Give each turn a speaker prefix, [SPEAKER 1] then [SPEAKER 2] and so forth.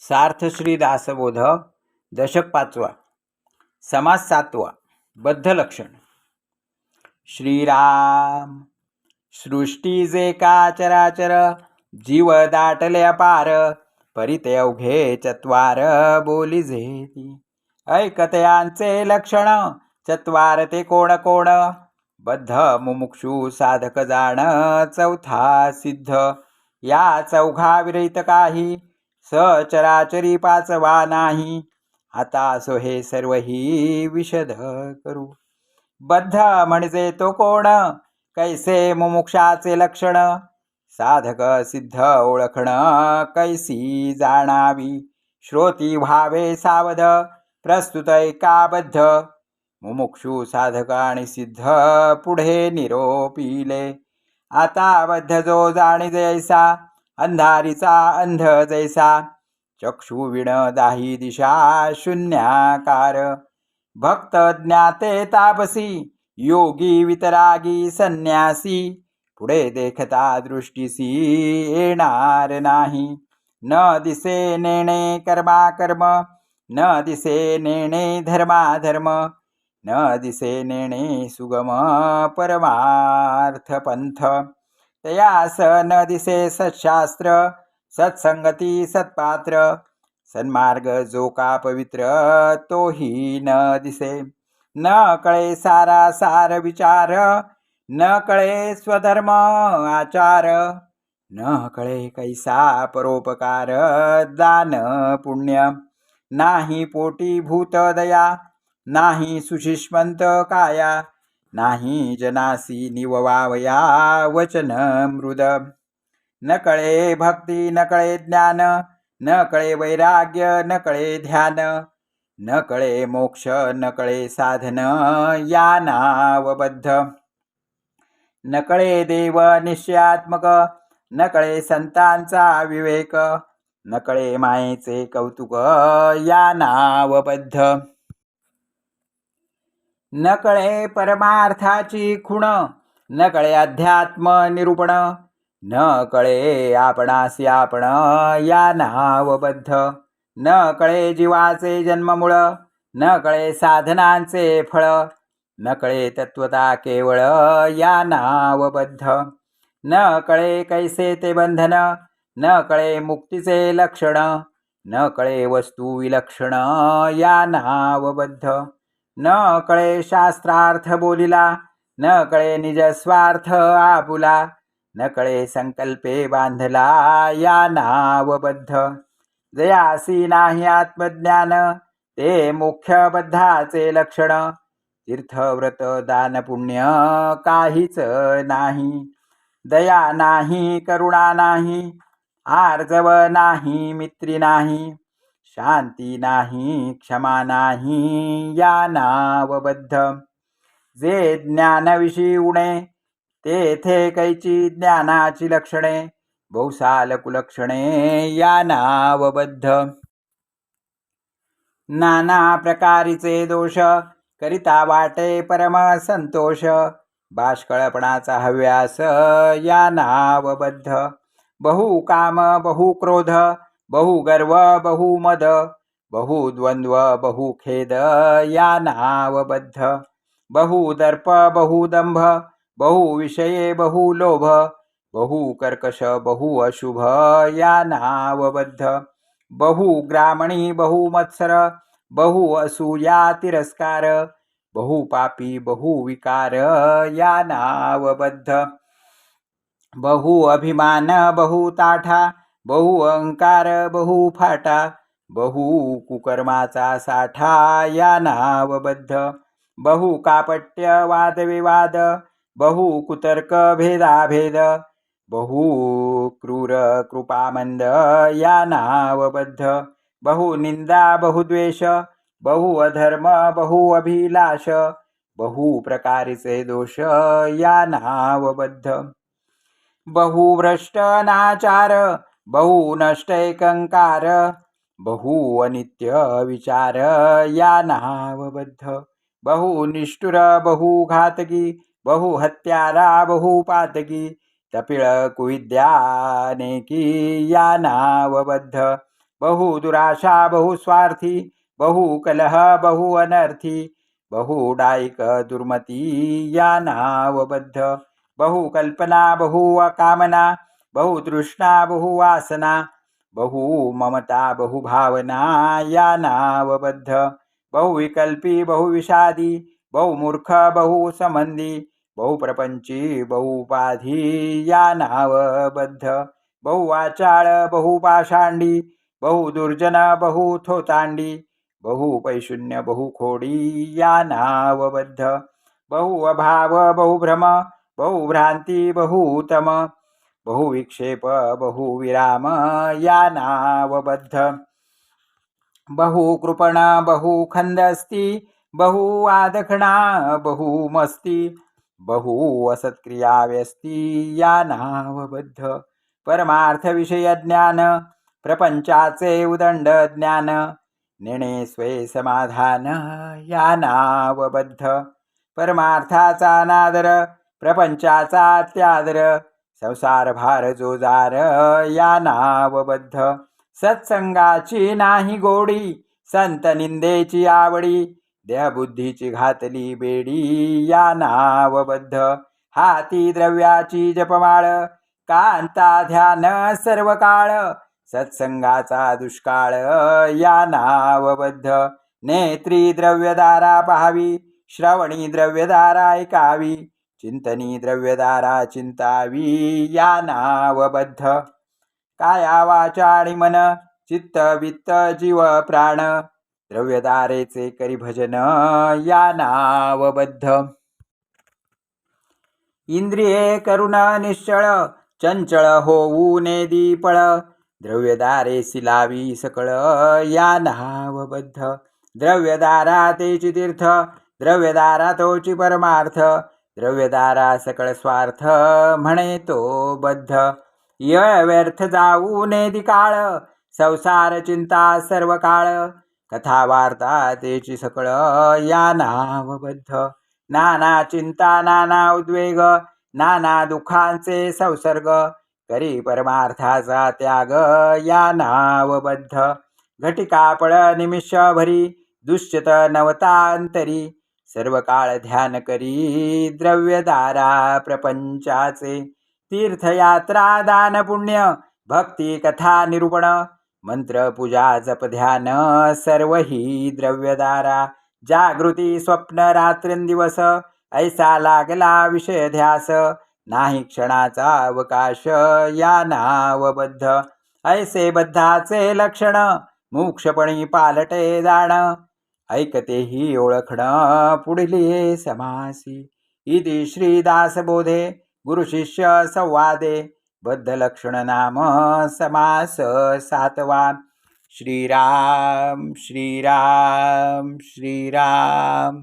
[SPEAKER 1] सार्थ श्री दासबोध दशक 5वा समास 7वा बद्ध लक्षण. श्रीराम सृष्टी जे का चराचर जीव दाटले अपार परिते अवघे चत्वार बोली जेती ऐकतयांचे लक्षण चत्वार ते कोण कोण बद्ध मुमुक्षु साधक जाण चौथा सिद्ध या चौघा विरहित काही सचराचरी पाचवा नाही आता सो हे सर्वही विशद करू. बद्ध म्हणजे तो कोण कैसे मुमुक्षाचे लक्षण साधक सिद्ध ओळखण कैसी जाणावी श्रोती व्हावे सावध प्रस्तुत एकाबद्ध मुमुक्षु साधक आणि सिद्ध पुढे निरोपिले. आता बद्ध जो जाणी जैसा अंधारीचा अंध जैसा चक्षु विण दाही दिशा शून्याकार भक्त ज्ञाते तापसी योगी वितरागी संन्यासी पुढे देखता दृष्टीसी येणार नाही. न दिसे नेणे कर्माकर्म न दिसे नेणे धर्माधर्म न दिसे नेणे सुगम परमार्थ पंथ तयास न दिसे सत्शास्त्र सत्संगती सत्पात्र सन्मार्ग जो का पवित्र तोही न दिसे. न कळे सारा सार विचार न कळे स्वधर्म आचार न कळे कैसा परोपकार दान पुण्य नाही पोटी भूत दया नाही सुशिष्मंत काया नाही जनासी निववावया वचन मृद. न कळे भक्ती न कळे ज्ञान न कळे वैराग्य न कळे ध्यान न कळे मोक्ष न कळे साधन या नावबद्ध. न कळे देव निश्चयात्मक न कळे संतांचा विवेक न कळे मायेचे कौतुक या नावबद्ध. न कळे परमार्थाची खुण न कळे अध्यात्म निरूपण न कळे आपणासी आपण या नावबद्ध. न कळे जीवाचे जन्ममूळ न कळे साधनांचे फळ न कळे तत्वता केवळ या नावबद्ध. न कळे कैसे ते बंधन न कळे मुक्तीचे लक्षण न कळे वस्तू विलक्षण या नावबद्ध. न कळे शास्त्रार्थ बोलिला न कळे निज स्वार्थ आपुला न कळे संकल्पे बांधला या नावबद्ध. जयासी नाही आत्मज्ञान ते मुख्य बद्धाचे लक्षण तीर्थव्रत दान पुण्य काहीच नाही. दया नाही करुणा नाही आर्जव नाही मित्री नाही शांती नाही क्षमा नाही या नावबद्ध. जे ज्ञानविषयी उणे तेथे कैची ज्ञानाची लक्षणे बहुसाल कुलक्षणे या नावबद्ध. नाना प्रकारीचे दोष करिता वाटे परम संतोष बाष्कळपणाचा हव्यास या नावबद्ध. बहु काम बहु क्रोध बहु गर्व बहु मद बहु द्वंद्व बहु खेद या नावबद्ध. बहु दर्प बहु दंभ बहु विषये बहु लोभ बहु कर्कश बहु अशुभ या नावबद्ध. बहु ग्रामणी बहु मत्सर बहु असूया तिरस्कार बहु पापी बहु विकार या नावबद्ध. बहु अभिमान बहु ताठा बहु अहंकार बहु फाटा बहु कुकर्माचा साठा या नावबद्ध. बहु कापट्य वादविवाद बहु कुतर्क भेदाभेद बहु क्रूर कृपामंद या नावबद्ध. बहु निंदा बहु द्वेष बहु अधर्म बहु अभिलाष बहु प्रकारीचे दोष या नावबद्ध. बहु भ्रष्ट नाचार बहु नष्ट एकंकार बहु अनित्य विचार या नावबद्ध. बहु निष्ठुर बहु घातकी बहु हत्यारा बहु पातकी तपिळ कुविद्यानेकी या नावबद्ध. बहु दुराशा बहु स्वार्थी, बहु कलह बहु अनर्थी, बहु डायिक दुर्मती या नावबद्ध, बहु कल्पना बहु कामना, बहु तृष्णा बहु वासना, बहु ममता बहु भावना या नावबद्ध, बहुविकल्पी बहुविषादी, बहुमूर्ख बहु संबंधी, बहुप्रपंची बहुपाधी या नावबद्ध, बहुवाचाळ बहुपाषांडी, बहुदुर्जन बहु थोतांडी, बहुपैशून्य बहुखोडी या नावबद्ध, बहु अभाव बहुभ्रम, बहुभ्रांती बहुतम, बहुविक्षेप बहुविराम या नावबद्ध, बहुकृपण बहुखंदस्ती, बहु आदखणा बहुमस्ती, बहु असत्क्रिया व्यस्ती या नावबद्ध, परमार्थ विषय ज्ञान, प्रपंचाचे उदंड ज्ञान, नेणे स्वे समाधान या नावबद्ध, परमार्थाचा नादर, प्रपंचाचा त्यादर, संसार भार जोजार या नावबद्ध, सत्संगाची नाही गोडी, संत निंदेची आवडी, देहबुद्धीची घातली बेडी या नावबद्ध, हाती द्रव्याची जपमाळ, कांता ध्यान सर्व काळ, सत्संगाचा दुष्काळ या नावबद्ध, नेत्री द्रव्यदारा पाहावी, श्रवणी द्रव्यदारा ऐकावी, चिंतनी द्रव्यदारा चिंतावी या नावबद्ध, काया वाचा आणि मन, चित्त वित्त जीव प्राण, द्रव्यदारेचे करी भजन या नावबद्ध, इंद्रिये करुण निश्चळ, चंचळ होऊ नेदी पळ, द्रव्यदारे सिलावी सकळ या नावबद्ध, द्रव्यदारा तेची तीर्थ, द्रव्यदारा तोची परमार्थ, द्रव्यदारा सकळ स्वार्थ म्हणे तो बद्ध, यळ व्यर्थ जाऊ नेदी काळ, संसार चिंता सर्व काळ, कथा वार्ता तेची सकळ या नावबद्ध, नाना चिंता नाना उद्वेग, नाना दुःखांचे संसर्ग, करी परमार्थाचा त्याग या नावबद्ध, घटिका पळ निमिष भरी, दुष्यत नवतांतरी, सर्व काळ ध्यान करी द्रव्यदारा प्रपंचाचे, तीर्थयात्रा दान पुण्य भक्ती कथा निरूपण, मंत्र पूजा जप ध्यान सर्व ही द्रव्यदारा, जागृती स्वप्न रात्रिंदिवस, ऐसा लागला विषय ध्यास, नाही क्षणाचा अवकाश या नावबद्ध, ऐसे बद्धाचे लक्षण, मुक्षपणी पालटे जाण, ऐकतेही ओळखण पुढली समासी, इति श्रीदासबोधे गुरुशिष्य संवादे, बद्धलक्षण नाम समास सातवा, श्रीराम श्रीराम श्रीराम।